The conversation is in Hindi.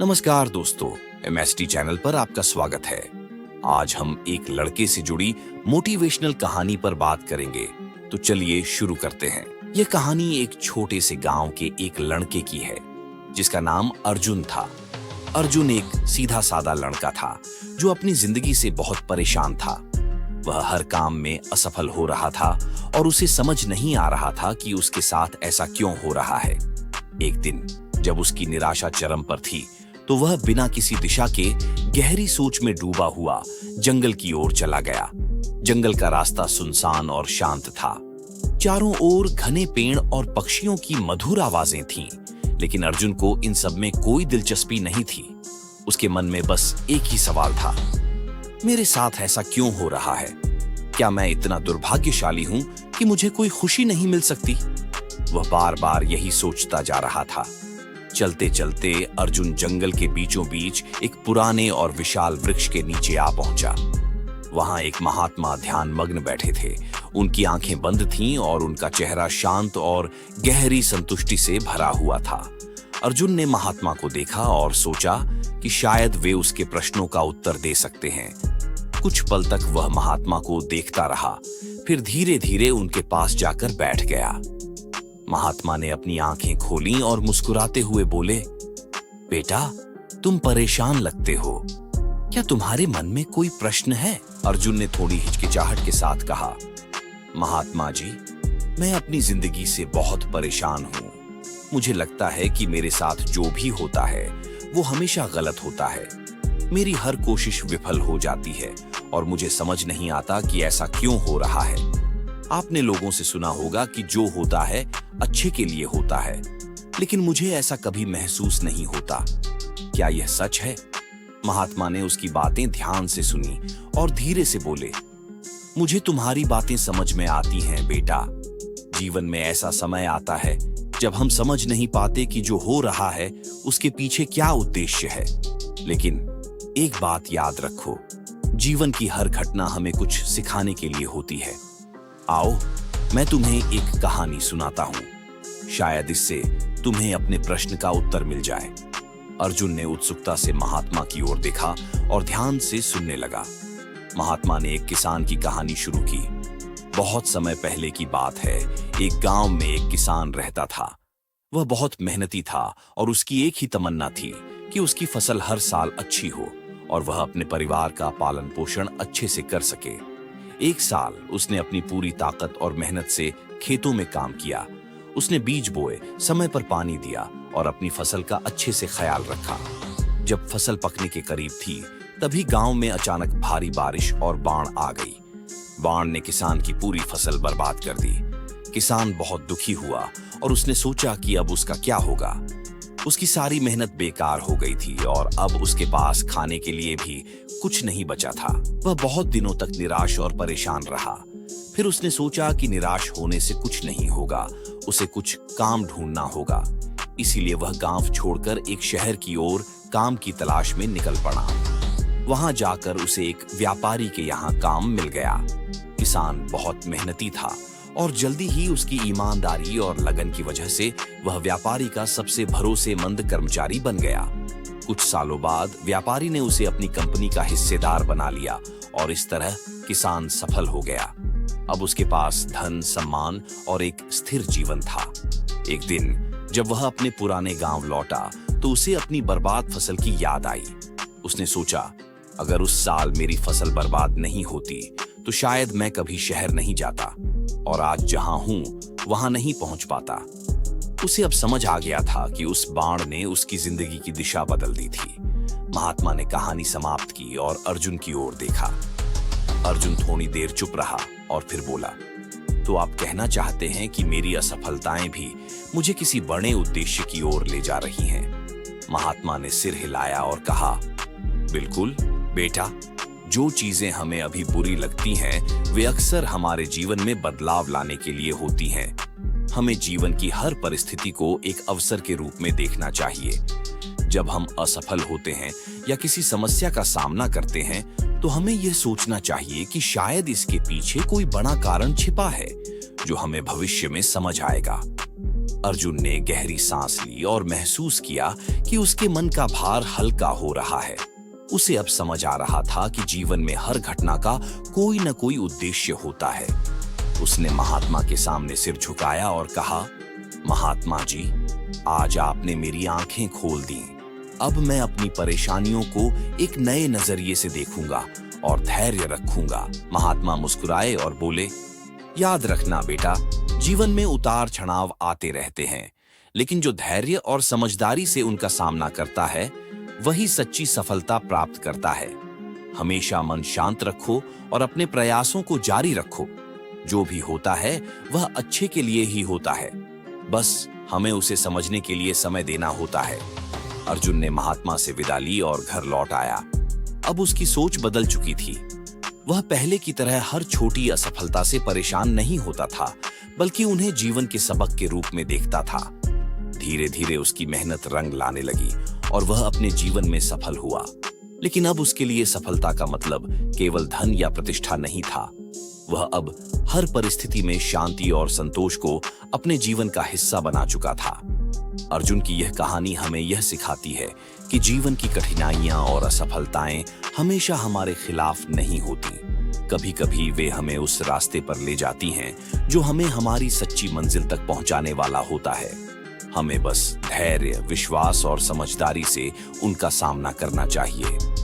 नमस्कार दोस्तों, एमएसटी चैनल पर आपका स्वागत है। आज हम एक लड़के से जुड़ी मोटिवेशनल कहानी पर बात करेंगे। तो चलिए शुरू करते हैं। यह कहानी एक छोटे से गांव के एक लड़के की है जिसका नाम अर्जुन था। अर्जुन एक सीधा साधा लड़का था जो अपनी जिंदगी से बहुत परेशान था। वह हर काम में असफल हो रहा था और उसे समझ नहीं आ रहा था कि उसके साथ ऐसा क्यों हो रहा है। एक दिन जब उसकी निराशा चरम पर थी तो वह बिना किसी दिशा के गहरी सोच में डूबा हुआ जंगल की ओर चला गया। जंगल का रास्ता सुनसान और शांत था। चारों ओर घने पेड़ और पक्षियों की मधुर आवाजें थीं, लेकिन अर्जुन को इन सब में कोई दिलचस्पी नहीं थी। उसके मन में बस एक ही सवाल था, मेरे साथ ऐसा क्यों हो रहा है? क्या मैं इतना दुर्भाग्यशाली हूं कि मुझे कोई खुशी नहीं मिल सकती? वह बार बार यही सोचता जा रहा था। चलते चलते अर्जुन जंगल के बीचों बीच एक पुराने और विशाल वृक्ष के नीचे आ पहुंचा। वहां एक महात्मा ध्यान मग्न बैठे थे। उनकी आंखें बंद थीं और उनका चेहरा शांत और गहरी संतुष्टि से भरा हुआ था। अर्जुन ने महात्मा को देखा और सोचा कि शायद वे उसके प्रश्नों का उत्तर दे सकते हैं। कुछ पल तक वह महात्मा को देखता रहा, फिर धीरे धीरे उनके पास जाकर बैठ गया। महात्मा ने अपनी आंखें खोलीं और मुस्कुराते हुए बोले, बेटा, तुम परेशान लगते हो। क्या तुम्हारे मन में कोई प्रश्न है? अर्जुन ने थोड़ी हिचकिचाहट के साथ कहा, महात्मा जी, मैं अपनी जिंदगी से बहुत परेशान हूं। मुझे लगता है कि मेरे साथ जो भी होता है वो हमेशा गलत होता है। मेरी हर कोशिश विफल हो जाती है और मुझे समझ नहीं आता कि ऐसा क्यों हो रहा है। आपने लोगों से सुना होगा कि जो होता है अच्छे के लिए होता है, लेकिन मुझे ऐसा कभी महसूस नहीं होता। क्या यह सच है? महात्मा ने उसकी बातें ध्यान से सुनी और धीरे से बोले, मुझे तुम्हारी बातें समझ में आती हैं बेटा। जीवन में ऐसा समय आता है जब हम समझ नहीं पाते कि जो हो रहा है उसके पीछे क्या उद्देश्य है। लेकिन एक बात याद रखो, जीवन की हर घटना हमें कुछ सिखाने के लिए होती है। आओ, मैं तुम्हें एक कहानी सुनाता हूं। शायद इससे तुम्हें अपने प्रश्न का उत्तर मिल जाए। अर्जुन ने उत्सुकता से महात्मा की ओर देखा और ध्यान से सुनने लगा। महात्मा ने एक किसान की कहानी शुरू की। बहुत समय पहले की बात है। एक गांव में एक किसान रहता था। वह बहुत मेहनती था और उसकी एक ही तमन्ना थी कि उसकी फसल हर साल अच्छी हो और वह अपने परिवार का पालन पोषण अच्छे से कर सके। एक साल उसने अपनी पूरी ताकत और मेहनत से खेतों में काम किया। उसने बीज बोए, समय पर पानी दिया और अपनी फसल का अच्छे से ख्याल रखा। जब फसल पकने के करीब थी, तभी गांव में अचानक भारी बारिश और बाढ़ आ गई। बाढ़ ने किसान की पूरी फसल बर्बाद कर दी। किसान बहुत दुखी हुआ और उसने सोचा कि अब उसका क्या होगा। उसकी सारी मेहनत बेकार हो गई थी और अब उसके पास खाने के लिए भी कुछ नहीं बचा था। वह बहुत दिनों तक निराश और परेशान रहा। फिर उसने सोचा कि निराश होने से कुछ नहीं होगा, उसे कुछ काम ढूंढना होगा। इसीलिए वह गांव छोड़कर एक शहर की ओर काम की तलाश में निकल पड़ा। वहां जाकर उसे एक व्यापारी के यहाँ काम मिल गया। किसान बहुत मेहनती था और जल्दी ही उसकी ईमानदारी और लगन की वजह से वह व्यापारी का सबसे भरोसेमंद कर्मचारी बन गया। कुछ सालों बाद व्यापारी ने उसे अपनी कंपनी का हिस्सेदार बना लिया और इस तरह किसान सफल हो गया। अब उसके पास धन, सम्मान और एक स्थिर जीवन था। एक दिन जब वह अपने पुराने गांव लौटा तो उसे अपनी बर्बाद फसल की याद आई। उसने सोचा, अगर उस साल मेरी फसल बर्बाद नहीं होती तो शायद मैं कभी शहर नहीं जाता और आज जहां हूं वहां नहीं पहुंच पाता। उसे अब समझ आ गया था कि उस बाढ़ ने उसकी जिंदगी की दिशा बदल दी थी। महात्मा ने कहानी समाप्त की और अर्जुन की ओर देखा। अर्जुन थोड़ी देर चुप रहा और फिर बोला, तो आप कहना चाहते हैं कि मेरी असफलताएं भी मुझे किसी बड़े उद्देश्य की ओर ले जा रही हैं? महात्मा ने सिर हिलाया और कहा, बिल्कुल बेटा, जो चीजें हमें अभी बुरी लगती हैं, वे अक्सर हमारे जीवन में बदलाव लाने के लिए होती हैं। हमें जीवन की हर परिस्थिति को एक अवसर के रूप में देखना चाहिए। जब हम असफल होते हैं या किसी समस्या का सामना करते हैं, तो हमें यह सोचना चाहिए कि शायद इसके पीछे कोई बड़ा कारण छिपा है जो हमें भविष्य में समझ आएगा। अर्जुन ने गहरी सांस ली और महसूस किया कि उसके मन का भार हल्का हो रहा है। उसे अब समझ आ रहा था कि जीवन में हर घटना का कोई न कोई उद्देश्य होता है। उसने महात्मा के सामने सिर झुकाया और कहा, महात्मा जी, आज आपने मेरी आंखें खोल दी। अब मैं अपनी परेशानियों को एक नए नजरिए से देखूंगा और धैर्य रखूंगा। महात्मा मुस्कुराए और बोले, याद रखना बेटा, जीवन में उतार चढ़ाव आते रहते हैं, लेकिन जो धैर्य और समझदारी से उनका सामना करता है वही सच्ची सफलता प्राप्त करता है। हमेशा मन शांत रखो और अपने प्रयासों को जारी रखो। जो भी होता है वह अच्छे के लिए ही होता है, बस हमें उसे समझने के लिए समय देना होता है। अर्जुन ने महात्मा से विदा ली और घर लौट आया। अब उसकी सोच बदल चुकी थी। वह पहले की तरह हर छोटी असफलता से परेशान नहीं होता था, बल्कि उन्हें जीवन के सबक के रूप में देखता था। धीरे धीरे उसकी मेहनत रंग लाने लगी और वह अपने जीवन में सफल हुआ। लेकिन अब उसके लिए सफलता का मतलब केवल धन या प्रतिष्ठा नहीं था। वह अब हर परिस्थिति में शांति और संतोष को अपने जीवन का हिस्सा बना चुका था। अर्जुन की यह कहानी हमें यह सिखाती है कि जीवन की कठिनाइयां और असफलताएं हमेशा हमारे खिलाफ नहीं होती। कभी कभी वे हमें उस रास्ते पर ले जाती हैं जो हमें हमारी सच्ची मंजिल तक पहुंचाने वाला होता है। हमें बस धैर्य, विश्वास और समझदारी से उनका सामना करना चाहिए।